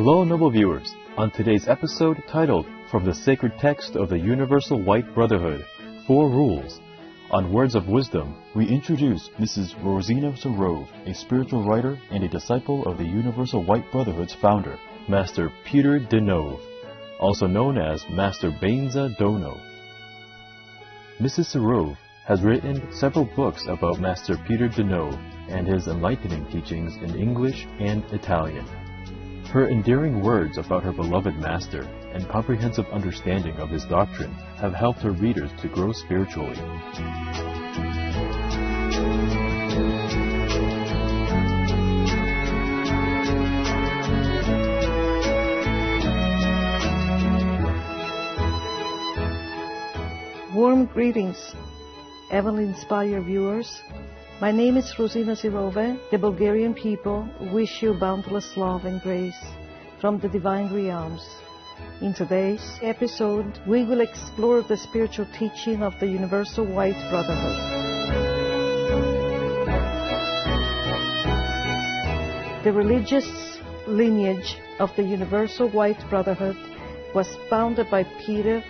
Hello, noble viewers. On today's episode, titled From the Sacred Text of the Universal White Brotherhood, 4 Rules, on Words of Wisdom, we introduce Mrs. Rosina Sarov, a spiritual writer and a disciple of the Universal White Brotherhood's founder, Master Peter Denove, also known as Master Bainza Dono. Mrs. Sarov has written several books about Master Peter Denove and his enlightening teachings in English and Italian. Her endearing words about her beloved Master and comprehensive understanding of his doctrine have helped her readers to grow spiritually. Warm greetings, heavenly inspired viewers. My name is Rosina Sarova. The Bulgarian people wish you boundless love and grace from the divine realms. In today's episode, we will explore the spiritual teaching of the Universal White Brotherhood. The religious lineage of the Universal White Brotherhood was founded by Peter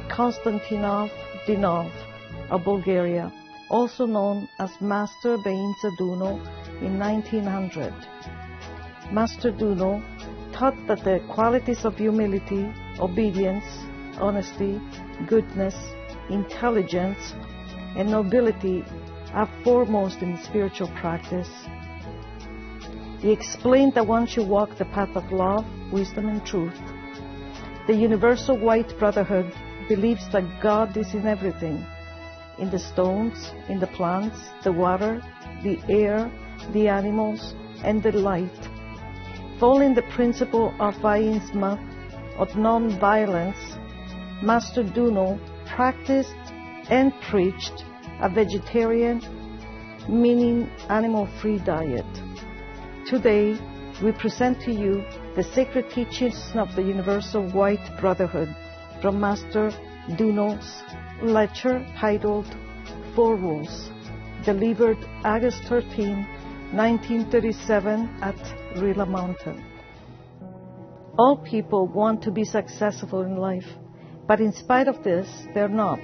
Konstantinov Denove of Bulgaria, also known as Master Bainza Dono, in 1900. Master Dono taught that the qualities of humility, obedience, honesty, goodness, intelligence, and nobility are foremost in spiritual practice. He explained that one should walk the path of love, wisdom, and truth. The Universal White Brotherhood believes that God is in everything, in the stones, in the plants, the water, the air, the animals, and the light. Following the principle of Vaisma, of non-violence, Master Dono practiced and preached a vegetarian, meaning animal-free diet. Today, we present to you the sacred teachings of the Universal White Brotherhood from Master Dono's lecture titled 4 Rules, delivered August 13, 1937 at Rila Mountain. All people want to be successful in life, but in spite of this, they're not.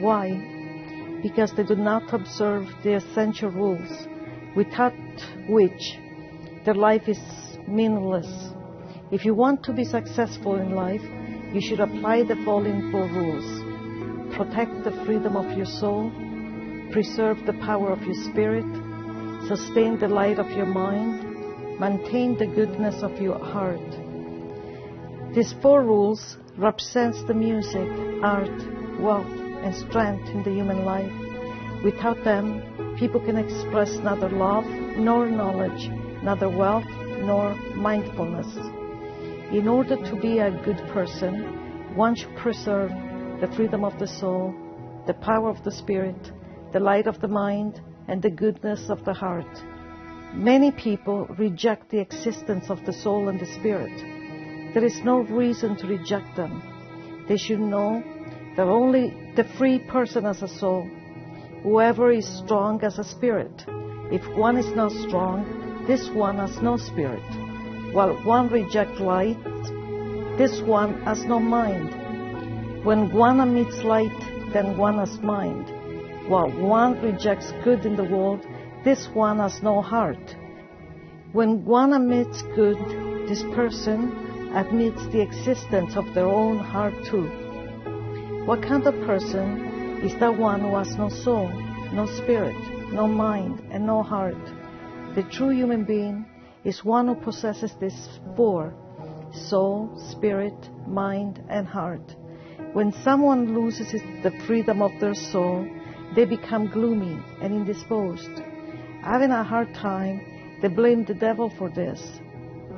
Why? Because they do not observe the essential rules, without which their life is meaningless. If you want to be successful in life, you should apply the following 4 rules. Protect the freedom of your soul, preserve the power of your spirit, sustain the light of your mind, maintain the goodness of your heart. These 4 rules represent the music, art, wealth, and strength in the human life. Without them, people can express neither love nor knowledge, neither wealth nor mindfulness. In order to be a good person, one should preserve the freedom of the soul, the power of the spirit, the light of the mind, and the goodness of the heart. Many people reject the existence of the soul and the spirit. There is no reason to reject them. They should know that only the free person has a soul. Whoever is strong has a spirit. If one is not strong, this one has no spirit. While one rejects light, this one has no mind. When one admits light, then one has mind. While one rejects good in the world, this one has no heart. When one admits good, this person admits the existence of their own heart too. What kind of person is that one who has no soul, no spirit, no mind, and no heart? The true human being is one who possesses these 4: soul, spirit, mind, and heart. When someone loses the freedom of their soul, they become gloomy and indisposed. Having a hard time, they blame the devil for this.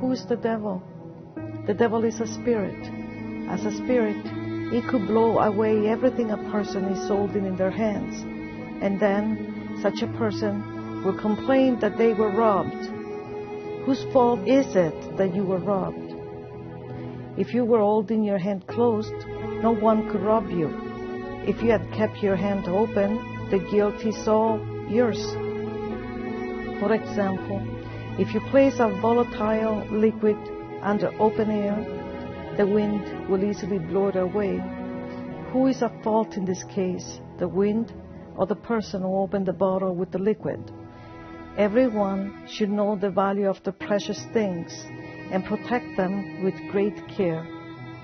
Who is the devil? The devil is a spirit. As a spirit, it could blow away everything a person is holding in their hands. And then, such a person will complain that they were robbed. Whose fault is it that you were robbed? If you were holding your hand closed, no one could rob you. If you had kept your hand open, the guilt is all yours. For example, if you place a volatile liquid under open air, the wind will easily blow it away. Who is at fault in this case, the wind or the person who opened the bottle with the liquid? Everyone should know the value of the precious things and protect them with great care.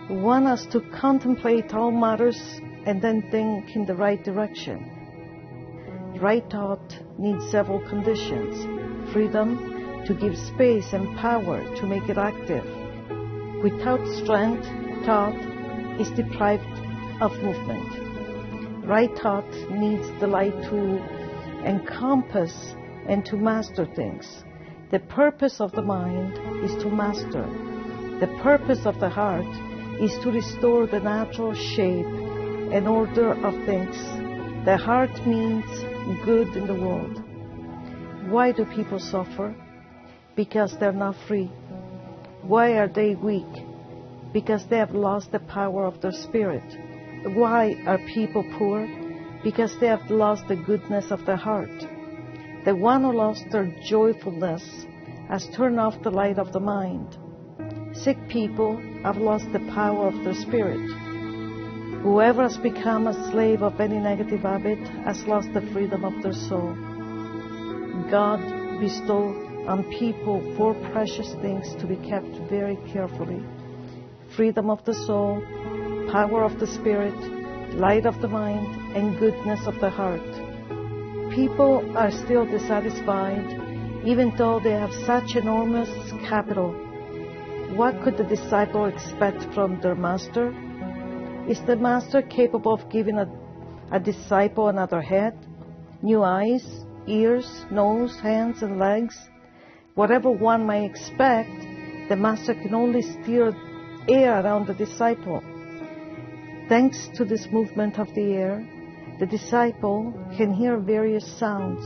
One has to contemplate all matters and then think in the right direction. Right thought needs several conditions. Freedom to give space and power to make it active. Without strength, thought is deprived of movement. Right thought needs the light to encompass and to master things. The purpose of the mind is to master. The purpose of the heart is to restore the natural shape and order of things. The heart means good in the world. Why do people suffer? Because they're not free. Why are they weak? Because they have lost the power of their spirit. Why are people poor? Because they have lost the goodness of their heart. The one who lost their joyfulness has turned off the light of the mind. Sick people have lost the power of their spirit. Whoever has become a slave of any negative habit has lost the freedom of their soul. God bestowed on people 4 precious things to be kept very carefully: freedom of the soul, power of the spirit, light of the mind, and goodness of the heart. People are still dissatisfied, even though they have such enormous capital. What could the disciple expect from their master? Is the master capable of giving a disciple another head, new eyes, ears, nose, hands, and legs? Whatever one may expect, the master can only steer air around the disciple. Thanks to this movement of the air, the disciple can hear various sounds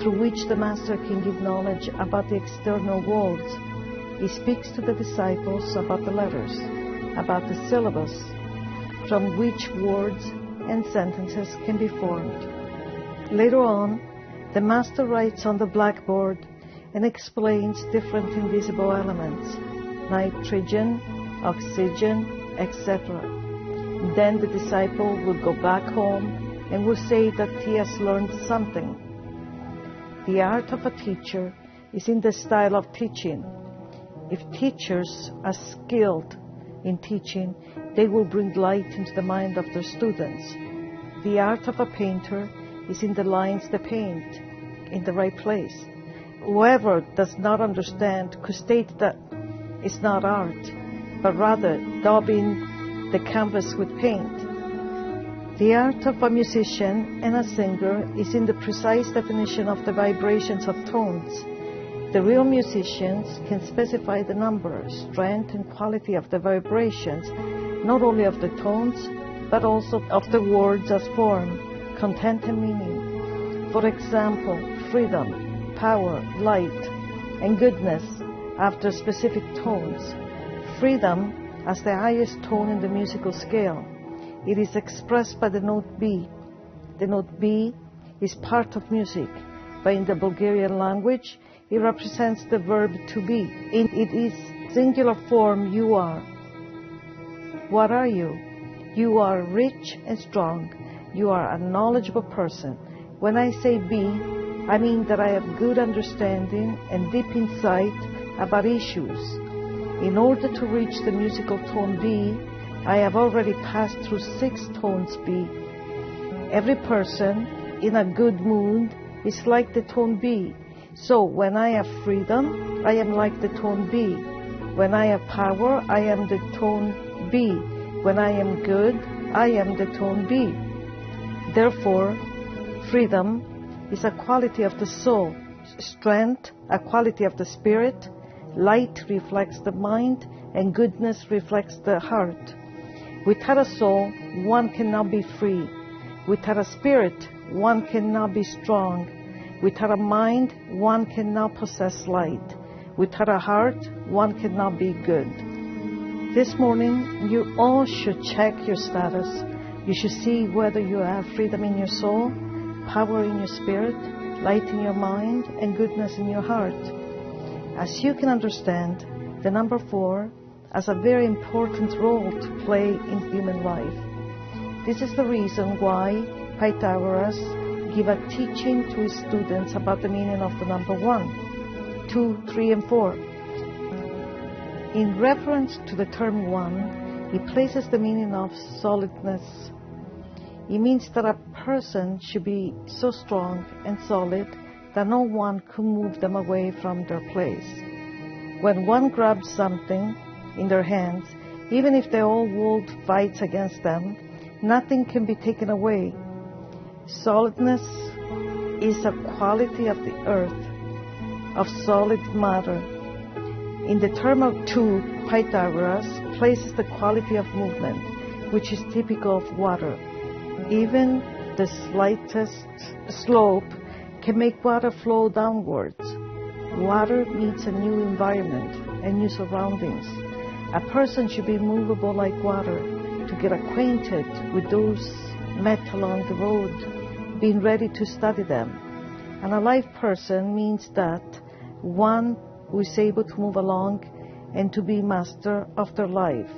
through which the master can give knowledge about the external world. He speaks to the disciples about the letters, about the syllabus, from which words and sentences can be formed. Later on, the master writes on the blackboard and explains different invisible elements, nitrogen, oxygen, etc. Then the disciple will go back home and will say that he has learned something. The art of a teacher is in the style of teaching. If teachers are skilled in teaching, they will bring light into the mind of their students. The art of a painter is in the lines they paint, in the right place. Whoever does not understand could state that it's not art, but rather daubing the canvas with paint. The art of a musician and a singer is in the precise definition of the vibrations of tones. The real musicians can specify the number, strength, and quality of the vibrations, not only of the tones, but also of the words as form, content, and meaning. For example, freedom, power, light, and goodness have their specific tones. Freedom as the highest tone in the musical scale. It is expressed by the note B. The note B is part of music, but in the Bulgarian language, it represents the verb to be. In its singular form, you are. What are you? You are rich and strong. You are a knowledgeable person. When I say be, I mean that I have good understanding and deep insight about issues. In order to reach the musical tone B, I have already passed through 6 tones B. Every person in a good mood is like the tone B. So when I have freedom, I am like the tone B. When I have power, I am the tone B. When I am good, I am the tone B. Therefore, freedom is a quality of the soul, strength a quality of the spirit, light reflects the mind, and goodness reflects the heart. Without a soul, one cannot be free. Without a spirit, one cannot be strong. Without a mind, one cannot possess light. Without a heart, one cannot be good. This morning, you all should check your status. You should see whether you have freedom in your soul, power in your spirit, light in your mind, and goodness in your heart. As you can understand, The number 4 has a very important role to play in human life. This is the reason why Pythagoras gave a teaching to his students about the meaning of the number 1, 2, 3, and 4. In reference to the term 1, he places the meaning of solidness. It means that a person should be so strong and solid that no one can move them away from their place. When one grabs something in their hands, even if the whole world fights against them, nothing can be taken away. Solidness is a quality of the earth, of solid matter. In the term of 2, Pythagoras places the quality of movement, which is typical of water. Even the slightest slope can make water flow downwards. Water needs a new environment and new surroundings. A person should be movable like water to get acquainted with those met along the road, being ready to study them. And a life person means that one who is able to move along and to be master of their life.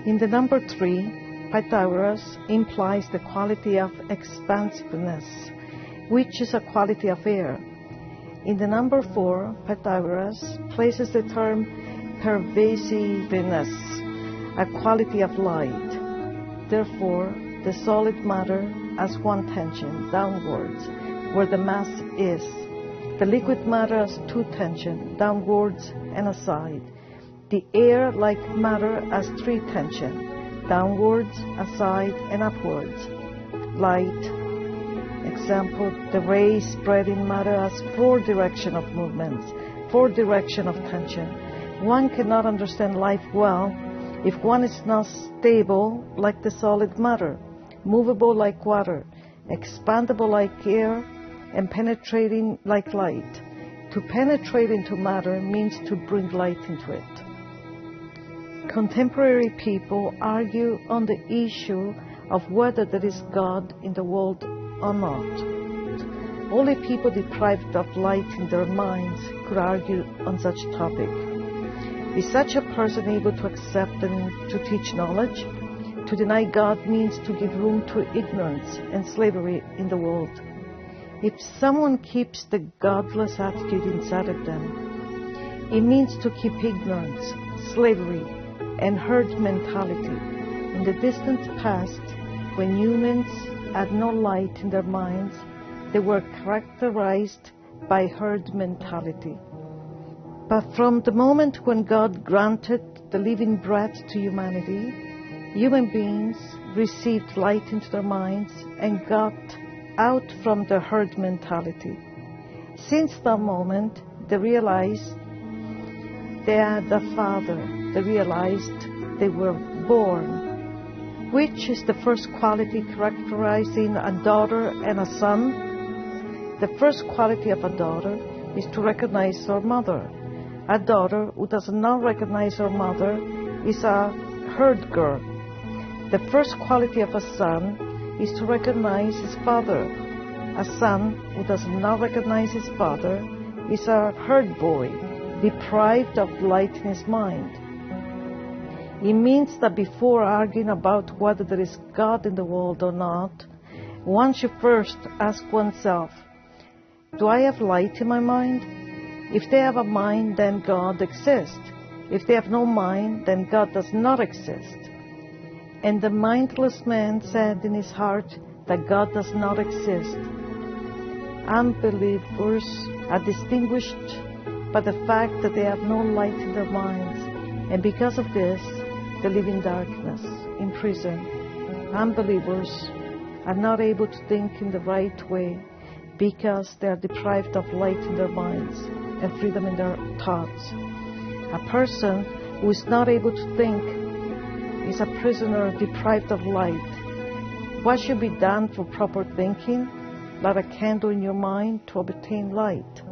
In the number 3, Pythagoras implies the quality of expansiveness, which is a quality of air. In the number 4, Pythagoras places the term pervasiveness, a quality of light. Therefore, the solid matter has one tension, downwards, where the mass is. The liquid matter has 2 tension, downwards and aside. The air, like matter, has 3 tension, downwards, aside, and upwards. Light, example, the rays spread in matter has 4 direction of movements, 4 direction of tension. One cannot understand life well if one is not stable like the solid matter, movable like water, expandable like air, and penetrating like light. To penetrate into matter means to bring light into it. Contemporary people argue on the issue of whether there is God in the world or not. Only people deprived of light in their minds could argue on such topic. Is such a person able to accept and to teach knowledge? To deny God means to give room to ignorance and slavery in the world. If someone keeps the godless attitude inside of them, it means to keep ignorance, slavery, and herd mentality. In the distant past, when humans had no light in their minds, they were characterized by herd mentality. But from the moment when God granted the living breath to humanity, human beings received light into their minds and got out from the herd mentality. Since that moment, they realized they had a father. They realized they were born. Which is the first quality characterizing a daughter and a son? The first quality of a daughter is to recognize her mother. A daughter who does not recognize her mother is a herd girl. The first quality of a son is to recognize his father. A son who does not recognize his father is a herd boy, deprived of light in his mind. It means that before arguing about whether there is God in the world or not, one should first ask oneself, do I have light in my mind? If they have a mind, then God exists. If they have no mind, then God does not exist. And the mindless man said in his heart that God does not exist. Unbelievers are distinguished by the fact that they have no light in their minds, and because of this, they live in darkness, in prison. Unbelievers are not able to think in the right way because they are deprived of light in their minds and freedom in their thoughts. A person who is not able to think is a prisoner deprived of light. What should be done for proper thinking? Light a candle in your mind to obtain light.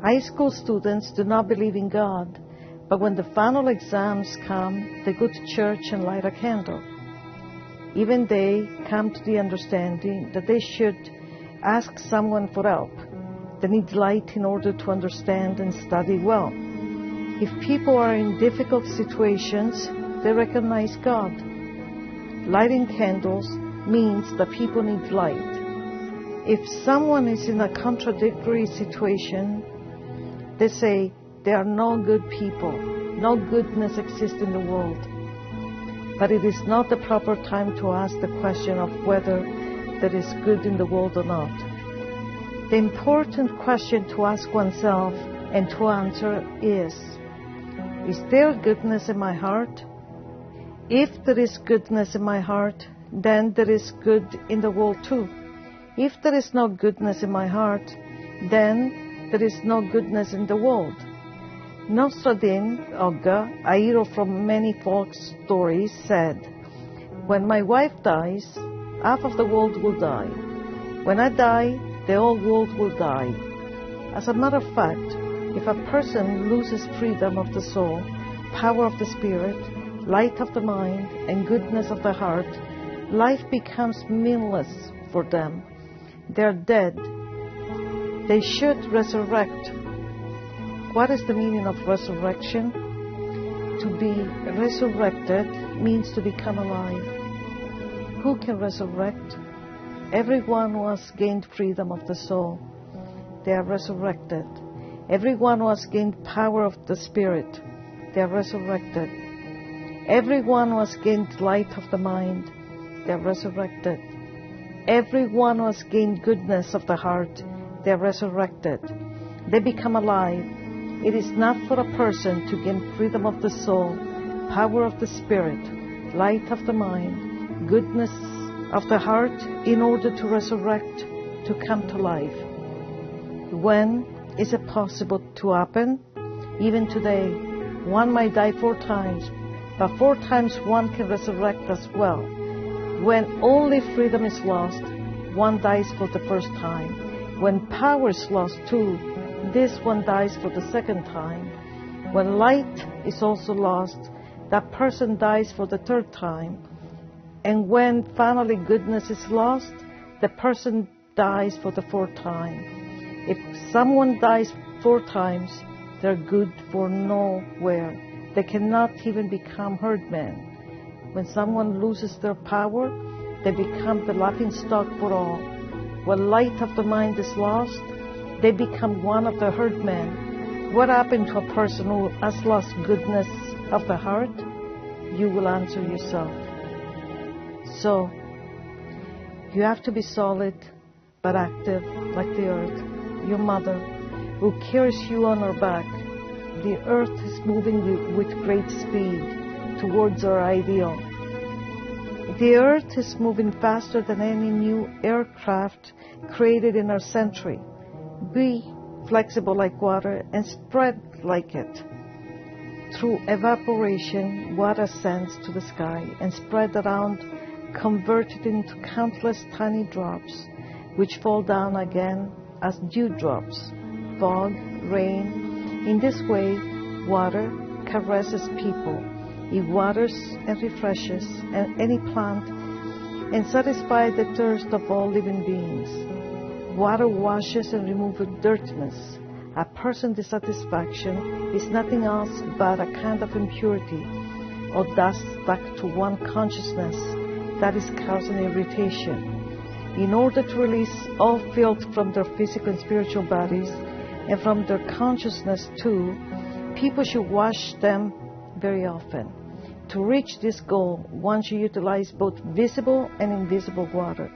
High school students do not believe in God, but when the final exams come, they go to church and light a candle. Even they come to the understanding that they should ask someone for help. They need light in order to understand and study well. If people are in difficult situations, they recognize God. Lighting candles means that people need light. If someone is in a contradictory situation, they say there are no good people, no goodness exists in the world. But it is not the proper time to ask the question of whether there is good in the world or not. The important question to ask oneself and to answer is there goodness in my heart? If there is goodness in my heart, then there is good in the world too. If there is no goodness in my heart, then there is no goodness in the world. Nostradin Ogga, a hero from many folk stories, said, "When my wife dies, half of the world will die. When I die, the whole world will die." As a matter of fact, if a person loses freedom of the soul, power of the spirit, light of the mind, and goodness of the heart, life becomes meaningless for them. They are dead. They should resurrect. What is the meaning of resurrection? To be resurrected means to become alive. Who can resurrect? Everyone who has gained freedom of the soul. They are resurrected. Everyone who has gained power of the spirit. They are resurrected. Everyone who has gained light of the mind. They are resurrected. Everyone who has gained goodness of the heart. They are resurrected. They become alive. It is not for a person to gain freedom of the soul, power of the spirit, light of the mind, goodness of the heart, in order to resurrect, to come to life. When is it possible to happen? Even today, one might die 4 times, but 4 times one can resurrect as well. When only freedom is lost, one dies for the first time. When power is lost too, this one dies for the second time. When light is also lost, that person dies for the 3rd time. And when finally goodness is lost, the person dies for the 4th time. If someone dies 4 times, they're good for nowhere. They cannot even become herdmen. When someone loses their power, they become the laughingstock for all. When light of the mind is lost, they become one of the herdmen. What happened to a person who has lost goodness of the heart? You will answer yourself. So, you have to be solid but active like the earth, your mother, who carries you on her back. The earth is moving with great speed towards our ideal. The earth is moving faster than any new aircraft created in our century. Be flexible like water and spread like it. Through evaporation, water ascends to the sky and spread around, converted into countless tiny drops, which fall down again as dewdrops, fog, rain. In this way, water caresses people. It waters and refreshes any plant and satisfies the thirst of all living beings. Water washes and removes dirtiness. A person's dissatisfaction is nothing else but a kind of impurity or dust stuck to one consciousness that is causing irritation. In order to release all filth from their physical and spiritual bodies and from their consciousness too, people should wash them very often. To reach this goal, one should utilize both visible and invisible water.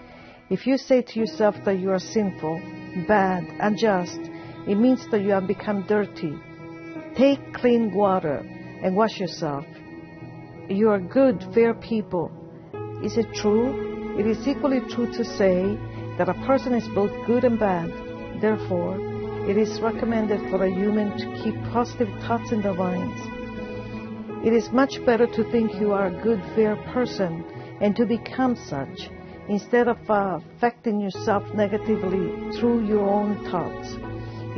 If you say to yourself that you are sinful, bad, unjust, it means that you have become dirty. Take clean water and wash yourself. You are good, fair people. Is it true? It is equally true to say that a person is both good and bad. Therefore, it is recommended for a human to keep positive thoughts in their minds. It is much better to think you are a good, fair person and to become such, instead of affecting yourself negatively through your own thoughts.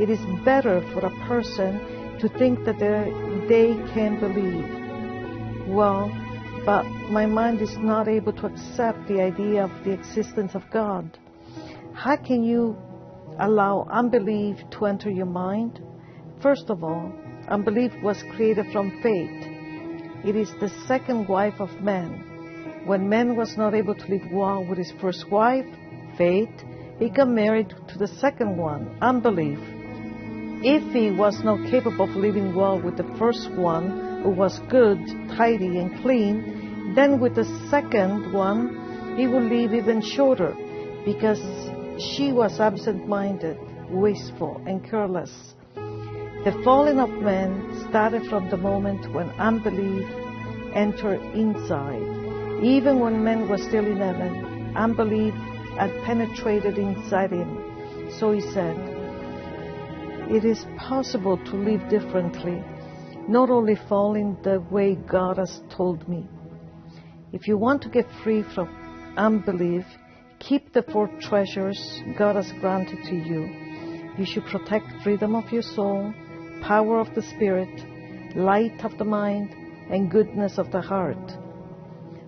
It is better for a person to think that they can believe. Well, but my mind is not able to accept the idea of the existence of God. How can you allow unbelief to enter your mind? First of all, Unbelief was created from faith. It is the second wife of man. When man was not able to live well with his first wife, faith, he got married to the second one, unbelief. If he was not capable of living well with the first one, who was good, tidy, and clean, then with the second one, he would live even shorter, because she was absent-minded, wasteful, and careless. The falling of man started from the moment when unbelief entered inside. Even when man was still in heaven, unbelief had penetrated inside him. So he said, it is possible to live differently, not only following the way God has told me. If you want to get free from unbelief, keep the 4 treasures God has granted to you. You should protect freedom of your soul, power of the spirit, light of the mind, and goodness of the heart.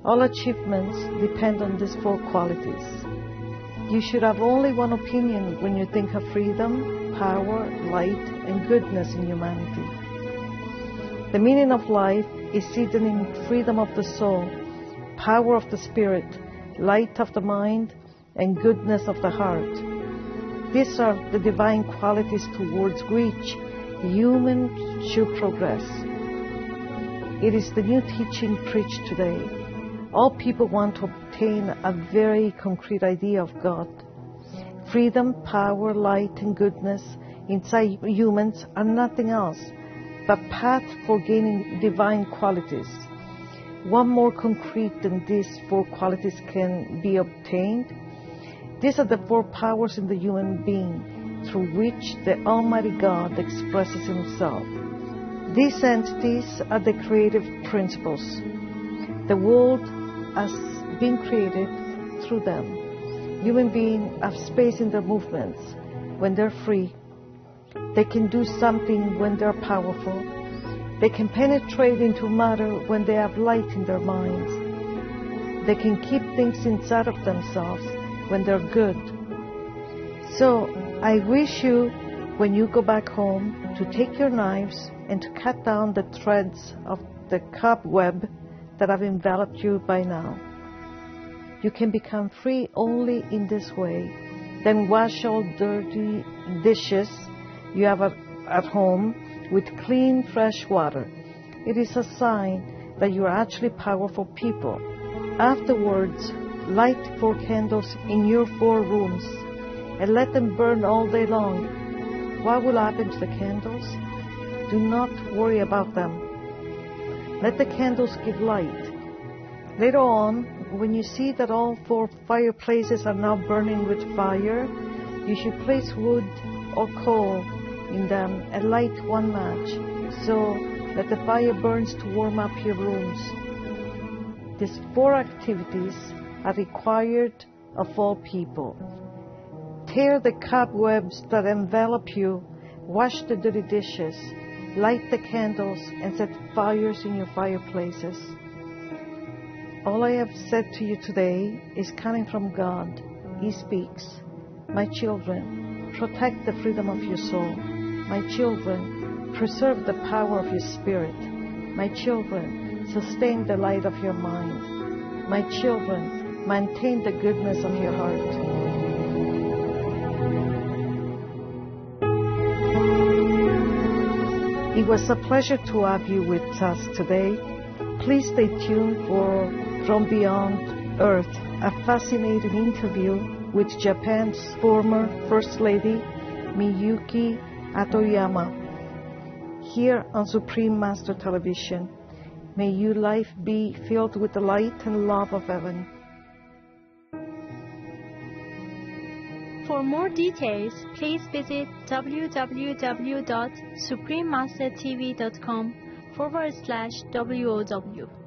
All achievements depend on these 4 qualities. You should have only one opinion when you think of freedom, power, light, and goodness in humanity. The meaning of life is hidden in freedom of the soul, power of the spirit, light of the mind, and goodness of the heart. These are the divine qualities towards which humans should progress. It is the new teaching preached today. All people want to obtain a very concrete idea of God. Freedom, power, light, and goodness inside humans are nothing else but path for gaining divine qualities. One more concrete than these 4 qualities can be obtained. These are the 4 powers in the human being through which the Almighty God expresses Himself. These entities are the creative principles. The world has been created through them. Human beings have space in their movements when they're free. They can do something when they're powerful. They can penetrate into matter when they have light in their minds. They can keep things inside of themselves when they're good. So I wish you, when you go back home, to take your knives and to cut down the threads of the cobweb that have enveloped you by now. You can become free only in this way. Then wash all dirty dishes you have at home with clean, fresh water. It is a sign that you are actually powerful people. Afterwards, light 4 candles in your 4 rooms and let them burn all day long. What will happen to the candles? Do not worry about them. Let the candles give light. Later on, when you see that all 4 fireplaces are now burning with fire, you should place wood or coal in them and light 1 match, so that the fire burns to warm up your rooms. These 4 activities are required of all people. Tear the cobwebs that envelop you, wash the dirty dishes, light the candles, and set fires in your fireplaces. All I have said to you today is coming from God. He speaks. My children, protect the freedom of your soul. My children, preserve the power of your spirit. My children, sustain the light of your mind. My children, maintain the goodness of your heart. It was a pleasure to have you with us today. Please stay tuned for From Beyond Earth, a fascinating interview with Japan's former First Lady, Miyuki Hatoyama, here on Supreme Master Television. May your life be filled with the light and love of heaven. For more details, please visit www.suprememastertv.com/WOW.